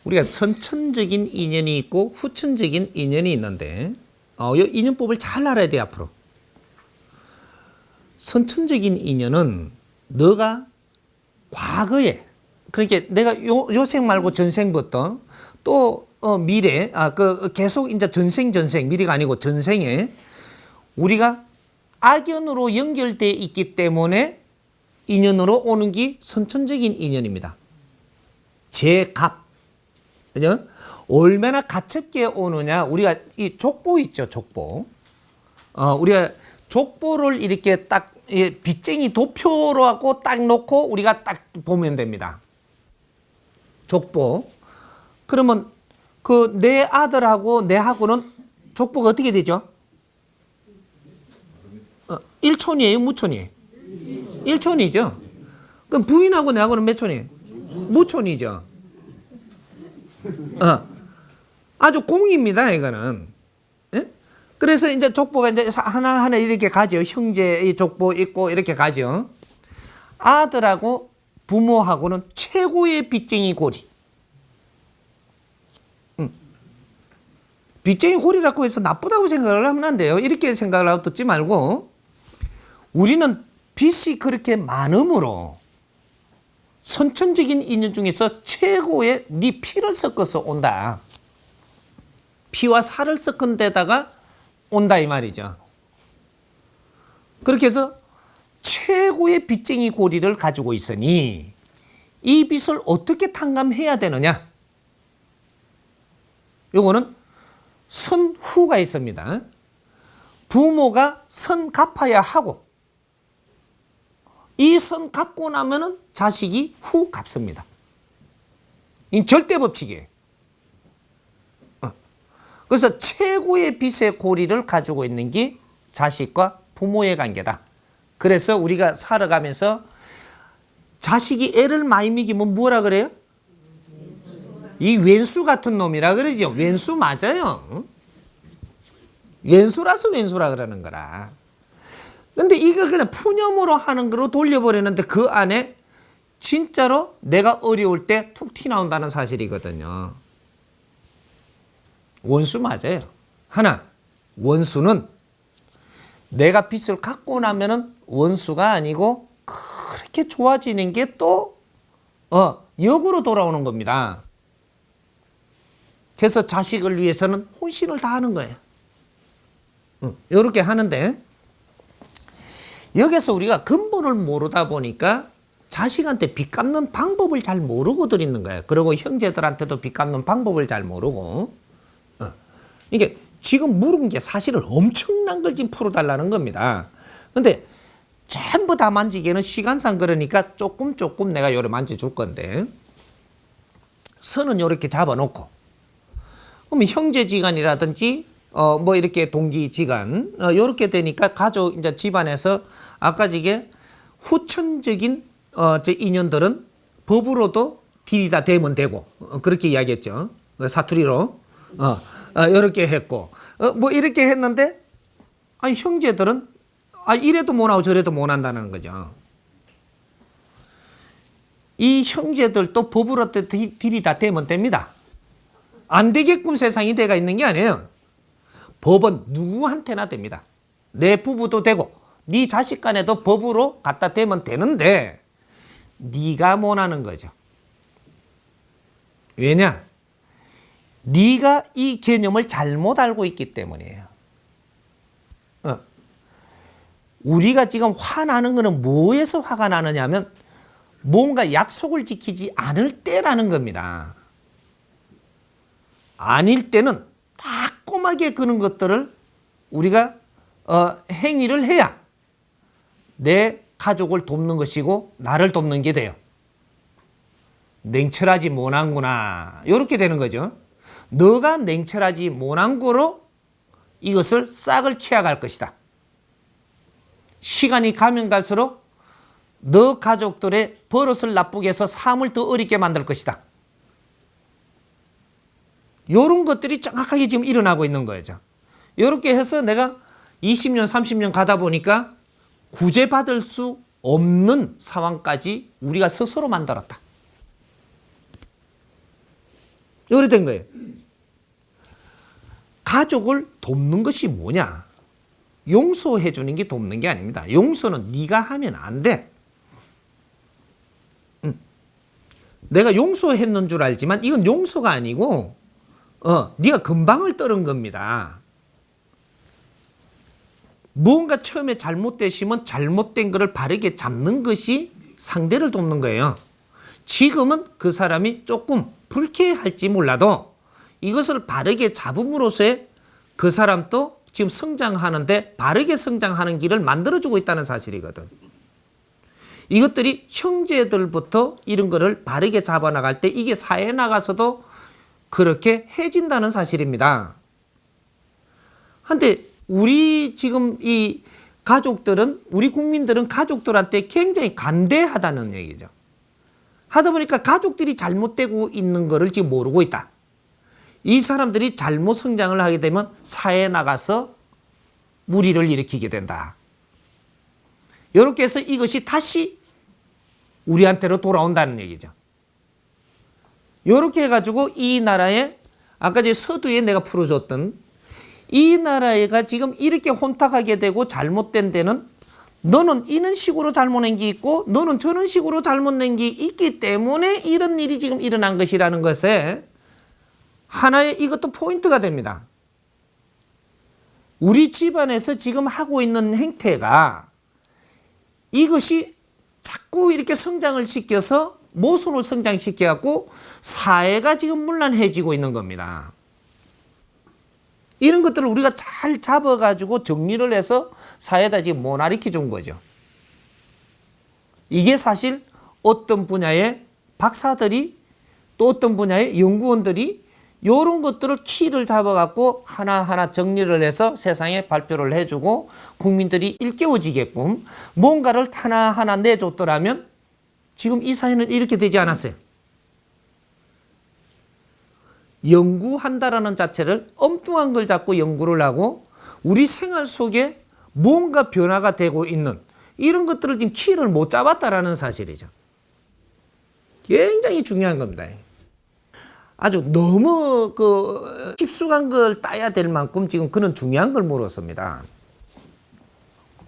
우리가 선천적인 인연이 있고 후천적인 인연이 있는데 이 인연법을 잘 알아야 돼 앞으로. 선천적인 인연은 너가 과거에 그러니까 내가 요 생 말고 전생부터 또 미래 계속 이제 전생 미래가 아니고 전생에 우리가 악연으로 연결돼 있기 때문에 인연으로 오는 게 선천적인 인연입니다. 제갑. 그죠? 얼마나 가깝게 오느냐. 우리가 이 족보 있죠, 족보. 우리가 족보를 이렇게 딱 빚쟁이 도표로 하고 딱 놓고 우리가 딱 보면 됩니다. 족보. 그러면 그 내 아들하고 내하고는 족보가 어떻게 되죠? 일촌이에요, 무촌이에요? 일촌이죠. 그럼 부인하고 내하고는 몇 촌이에요? 무촌이죠. 아주 공입니다, 이거는. 예? 그래서 이제 족보가 이제 하나하나 이렇게 가죠. 형제 족보 있고 이렇게 가죠. 아들하고 부모하고는 최고의 빚쟁이 고리. 빚쟁이 고리라고 해서 나쁘다고 생각을 하면 안 돼요. 이렇게 생각을 하고 듣지 말고 우리는 빚이 그렇게 많음으로 선천적인 인연 중에서 최고의 네 피를 섞어서 온다. 피와 살을 섞은 데다가 온다 이 말이죠. 그렇게 해서 최고의 빚쟁이 고리를 가지고 있으니 이 빚을 어떻게 탕감해야 되느냐? 요거는 선후가 있습니다. 부모가 선 갚아야 하고 이 선 갚고 나면은 자식이 후 갚습니다. 이 절대 법칙이에요. 그래서 최고의 빚의 고리를 가지고 있는 게 자식과 부모의 관계다. 그래서 우리가 살아가면서 자식이 애를 많이 먹이면 뭐라 그래요? 이 왼수 같은 놈이라 그러죠. 왼수 맞아요. 왼수라서 왼수라 그러는 거라. 근데 이거 그냥 푸념으로 하는 거로 돌려버리는데 그 안에 진짜로 내가 어려울 때 툭 튀나온다는 사실이거든요. 원수 맞아요. 하나, 원수는 내가 빚을 갚고 나면은 원수가 아니고 그렇게 좋아지는 게 또 역으로 돌아오는 겁니다. 그래서 자식을 위해서는 혼신을 다하는 거예요. 이렇게 하는데 여기서 우리가 근본을 모르다 보니까 자식한테 빚 갚는 방법을 잘 모르고 드리는 거예요. 그리고 형제들한테도 빚 갚는 방법을 잘 모르고 이게 지금 물은 게 사실은 엄청난 걸 지금 풀어달라는 겁니다. 근데 전부 다 만지기에는 시간상 그러니까 조금 내가 요래 만져줄 건데 선은 요렇게 잡아놓고 그러면 형제지간이라든지 뭐 이렇게 동기지간 요렇게 되니까 가족 이제 집안에서 아까 이게 후천적인 제 인연들은 법으로도 딜이다 되면 되고 그렇게 이야기했죠. 사투리로 이렇게 했고 뭐 이렇게 했는데 아니 형제들은 이래도 못하고 저래도 못한다는 거죠. 이 형제들도 법으로 딜이 다 되면 됩니다. 안 되게끔 세상이 돼가 있는 게 아니에요. 법은 누구한테나 됩니다. 내 부부도 되고 네 자식 간에도 법으로 갖다 대면 되는데 네가 못하는 거죠. 왜냐? 네가 이 개념을 잘못 알고 있기 때문이에요. 우리가 지금 화나는 거는 뭐에서 화가 나느냐면 뭔가 약속을 지키지 않을 때라는 겁니다. 아닐 때는 따끔하게 그런 것들을 우리가 행위를 해야 내 가족을 돕는 것이고 나를 돕는 게 돼요. 냉철하지 못한구나 이렇게 되는 거죠. 너가 냉철하지 못한 거로 이것을 싹을 치워갈 것이다. 시간이 가면 갈수록 너 가족들의 버릇을 나쁘게 해서 삶을 더 어렵게 만들 것이다. 이런 것들이 정확하게 지금 일어나고 있는 거죠. 이렇게 해서 내가 20년, 30년 가다 보니까 구제받을 수 없는 상황까지 우리가 스스로 만들었다. 이래 된 거예요. 가족을 돕는 것이 뭐냐? 용서해 주는 게 돕는 게 아닙니다. 용서는 네가 하면 안 돼. 내가 용서했는 줄 알지만 이건 용서가 아니고 네가 금방을 떨은 겁니다. 무언가 처음에 잘못되시면 잘못된 것을 바르게 잡는 것이 상대를 돕는 거예요. 지금은 그 사람이 조금 불쾌할지 몰라도 이것을 바르게 잡음으로써 그 사람도 지금 성장하는데 바르게 성장하는 길을 만들어주고 있다는 사실이거든. 이것들이 형제들부터 이런 거를 바르게 잡아나갈 때 이게 사회에 나가서도 그렇게 해진다는 사실입니다. 한데 우리 지금 이 가족들은, 우리 국민들은 가족들한테 굉장히 간대하다는 얘기죠. 하다 보니까 가족들이 잘못되고 있는 거를 지금 모르고 있다. 이 사람들이 잘못 성장을 하게 되면 사회에 나가서 무리를 일으키게 된다. 이렇게 해서 이것이 다시 우리한테로 돌아온다는 얘기죠. 이렇게 해가지고 이 나라에 아까 제 서두에 내가 풀어줬던 이 나라가 지금 이렇게 혼탁하게 되고 잘못된 데는 너는 이런 식으로 잘못낸 게 있고 너는 저런 식으로 잘못낸 게 있기 때문에 이런 일이 지금 일어난 것이라는 것에 하나의 이것도 포인트가 됩니다. 우리 집안에서 지금 하고 있는 행태가 이것이 자꾸 이렇게 성장을 시켜서 모순을 성장시켜갖고 사회가 지금 문란해지고 있는 겁니다. 이런 것들을 우리가 잘 잡아가지고 정리를 해서 사회에다 지금 못 가르쳐 준 거죠. 이게 사실 어떤 분야의 박사들이 또 어떤 분야의 연구원들이 이런 것들을 키를 잡아갖고 하나하나 정리를 해서 세상에 발표를 해주고 국민들이 일깨워지게끔 뭔가를 하나하나 내줬더라면 지금 이 사회는 이렇게 되지 않았어요. 연구한다라는 자체를 엉뚱한 걸 잡고 연구를 하고 우리 생활 속에 뭔가 변화가 되고 있는 이런 것들을 지금 키를 못 잡았다라는 사실이죠. 굉장히 중요한 겁니다. 아주 너무 깊숙한 걸 따야 될 만큼 지금 그런 중요한 걸 물었습니다.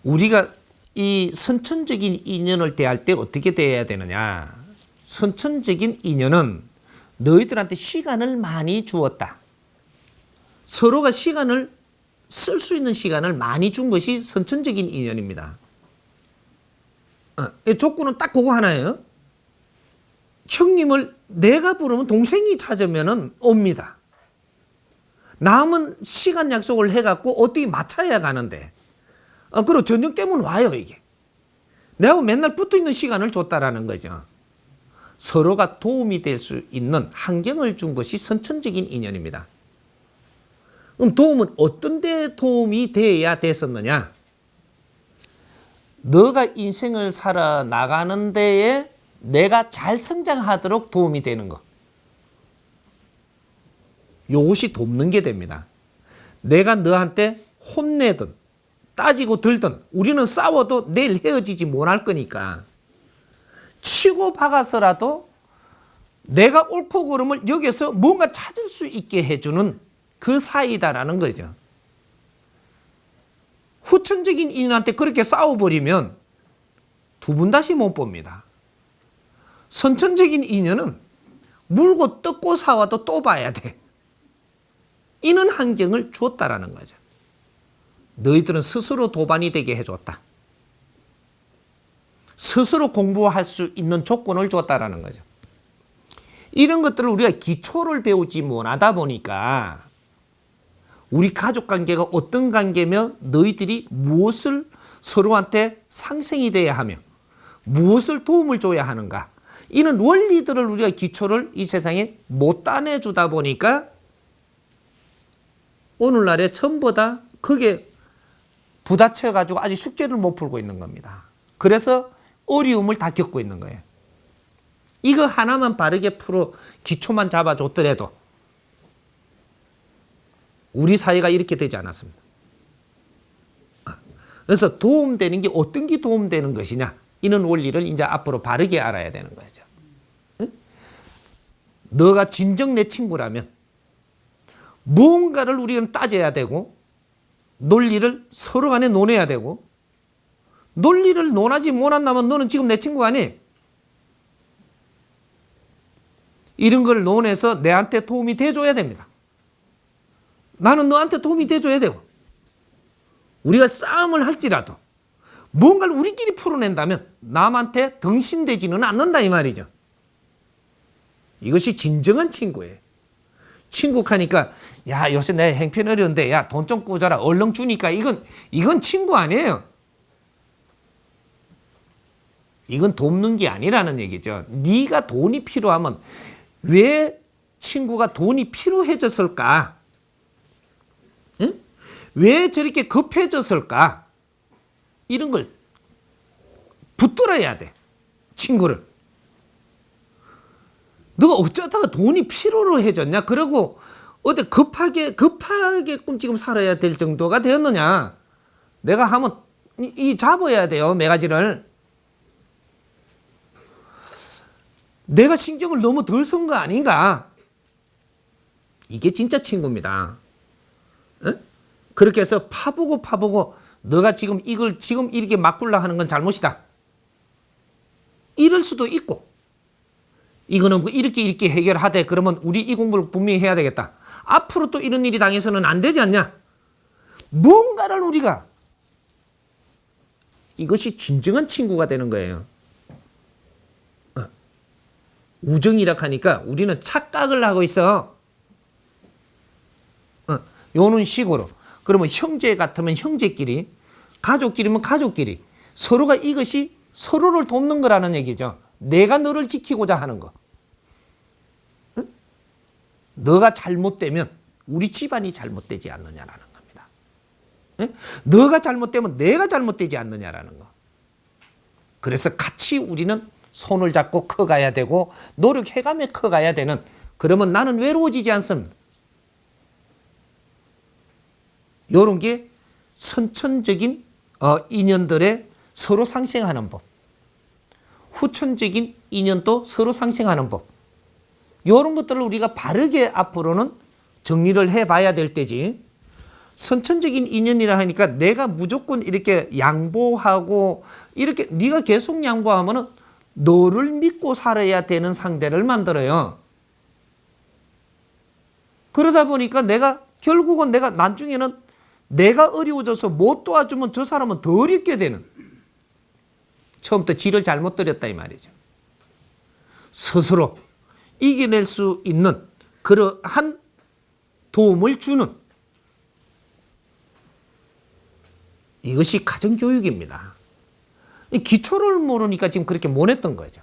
우리가 이 선천적인 인연을 대할 때 어떻게 대해야 되느냐. 선천적인 인연은 너희들한테 시간을 많이 주었다. 서로가 시간을 쓸 수 있는 시간을 많이 준 것이 선천적인 인연입니다. 조건은 딱 그거 하나예요. 형님을 내가 부르면 동생이 찾으면 옵니다. 남은 시간 약속을 해갖고 어떻게 맞춰야 가는데 그리고 저녁 때문에 와요 이게. 내가 맨날 붙어있는 시간을 줬다라는 거죠. 서로가 도움이 될 수 있는 환경을 준 것이 선천적인 인연입니다. 그럼 도움은 어떤 데 도움이 돼야 됐었느냐? 너가 인생을 살아 나가는 데에 내가 잘 성장하도록 도움이 되는 거. 이것이 돕는 게 됩니다. 내가 너한테 혼내든 따지고 들든 우리는 싸워도 내일 헤어지지 못할 거니까 치고 박아서라도 내가 옳고 그름을 여기서 뭔가 찾을 수 있게 해주는 그 사이다라는 거죠. 후천적인 인연한테 그렇게 싸워버리면 두 분 다시 못 봅니다. 선천적인 인연은 물고 뜯고 사와도 또 봐야 돼. 이런 환경을 줬다라는 거죠. 너희들은 스스로 도반이 되게 해줬다. 스스로 공부할 수 있는 조건을 줬다라는 거죠. 이런 것들을 우리가 기초를 배우지 못하다 보니까 우리 가족 관계가 어떤 관계며 너희들이 무엇을 서로한테 상생이 돼야 하며 무엇을 도움을 줘야 하는가 이런 원리들을 우리가 기초를 이 세상에 못 따내주다 보니까 오늘날에 전부 다 그게 부딪혀가지고 아직 숙제를 못 풀고 있는 겁니다. 그래서 어려움을 다 겪고 있는 거예요. 이거 하나만 바르게 풀어 기초만 잡아줬더라도 우리 사회가 이렇게 되지 않았습니다. 그래서 도움되는 게 어떤 게 도움되는 것이냐 이런 원리를 이제 앞으로 바르게 알아야 되는 거죠. 너가 진정 내 친구라면 무언가를 우리는 따져야 되고 논리를 서로 간에 논해야 되고 논리를 논하지 못한다면 너는 지금 내 친구가 아니. 이런 걸 논해서 내한테 도움이 돼줘야 됩니다. 나는 너한테 도움이 돼줘야 되고 우리가 싸움을 할지라도 뭔가를 우리끼리 풀어낸다면 남한테 등신되지는 않는다 이 말이죠. 이것이 진정한 친구예요. 친구하니까 야 요새 내 행편 어려운데 야 돈 좀 꾸줘라 얼른 주니까 이건 친구 아니에요. 이건 돕는 게 아니라는 얘기죠. 네가 돈이 필요하면 왜 친구가 돈이 필요해졌을까? 응? 왜 저렇게 급해졌을까? 이런 걸 붙들어야 돼. 친구를. 너가 어쩌다가 돈이 필요로 해졌냐? 그러고 어디 급하게끔 지금 살아야 될 정도가 되었느냐? 내가 하면 잡아야 돼요. 매가지를. 내가 신경을 너무 덜 쓴 거 아닌가? 이게 진짜 친구입니다. 에? 그렇게 해서 파보고 너가 지금 이걸 지금 이렇게 막굴라 하는 건 잘못이다. 이럴 수도 있고 이거는 이렇게 해결하되 그러면 우리 이 공부를 분명히 해야 되겠다. 앞으로 또 이런 일이 당해서는 안 되지 않냐? 뭔가를 우리가 이것이 진정한 친구가 되는 거예요. 우정이라 하니까 우리는 착각을 하고 있어. 요런 식으로. 그러면 형제 같으면 형제끼리, 가족끼리면 가족끼리 서로가 이것이 서로를 돕는 거라는 얘기죠. 내가 너를 지키고자 하는 거. 응? 너가 잘못되면 우리 집안이 잘못되지 않느냐라는 겁니다. 응? 너가 잘못되면 내가 잘못되지 않느냐라는 거. 그래서 같이 우리는 손을 잡고 커가야 되고 노력해가며 커가야 되는, 그러면 나는 외로워지지 않습니다. 이런 게 선천적인 인연들의 서로 상생하는 법, 후천적인 인연도 서로 상생하는 법, 이런 것들을 우리가 바르게 앞으로는 정리를 해봐야 될 때지. 선천적인 인연이라 하니까 내가 무조건 이렇게 양보하고 이렇게 네가 계속 양보하면은 너를 믿고 살아야 되는 상대를 만들어요. 그러다 보니까 결국은 내가 나중에는 내가 어려워져서 못 도와주면 저 사람은 더 어렵게 되는, 처음부터 지를 잘못 들였다 이 말이죠. 스스로 이겨낼 수 있는 그러한 도움을 주는, 이것이 가정교육입니다. 기초를 모르니까 지금 그렇게 못했던 거죠.